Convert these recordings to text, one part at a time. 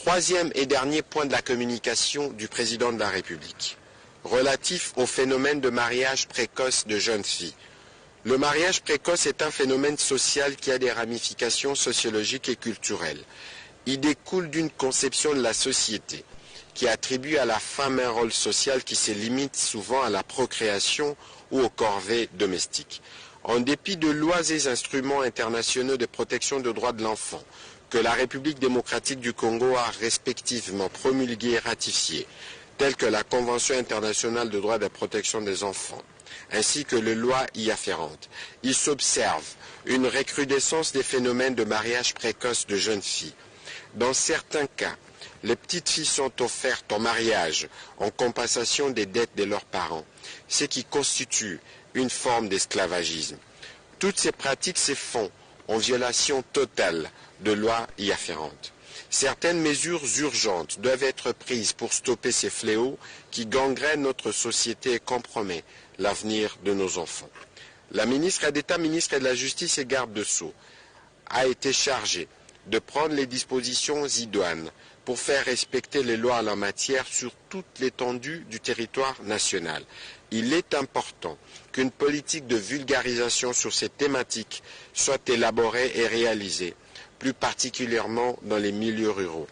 Troisième et dernier point de la communication du président de la République, relatif au phénomène de mariage précoce de jeunes filles. Le mariage précoce est un phénomène social qui a des ramifications sociologiques et culturelles. Il découle d'une conception de la société qui attribue à la femme un rôle social qui se limite souvent à la procréation ou aux corvées domestiques. En dépit de lois et instruments internationaux de protection des droits de l'enfant, que la République démocratique du Congo a respectivement promulgué et ratifié, telles que la Convention internationale de droit de la protection des enfants, ainsi que les lois y afférentes, il s'observe une recrudescence des phénomènes de mariage précoce de jeunes filles. Dans certains cas, les petites filles sont offertes en mariage en compensation des dettes de leurs parents, ce qui constitue une forme d'esclavagisme. Toutes ces pratiques se font en violation totale de lois y afférentes. Certaines mesures urgentes doivent être prises pour stopper ces fléaux qui gangrènent notre société et compromettent l'avenir de nos enfants. La ministre d'État, ministre de la Justice et garde de Sceaux a été chargée de prendre les dispositions idoines pour faire respecter les lois en la matière sur toute l'étendue du territoire national. Il est important qu'une politique de vulgarisation sur ces thématiques soit élaborée et réalisée, plus particulièrement dans les milieux ruraux.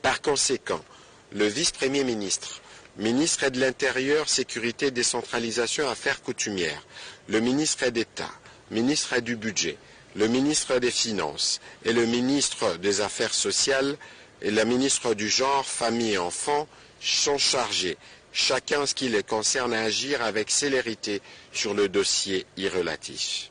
Par conséquent, le vice-premier ministre, ministre de l'Intérieur, Sécurité, Décentralisation, Affaires coutumières, le ministre d'État, ministre du Budget, le ministre des Finances et le ministre des Affaires sociales et la ministre du Genre, Famille et Enfants sont chargés, chacun en ce qui les concerne, à agir avec célérité sur le dossier y relatif.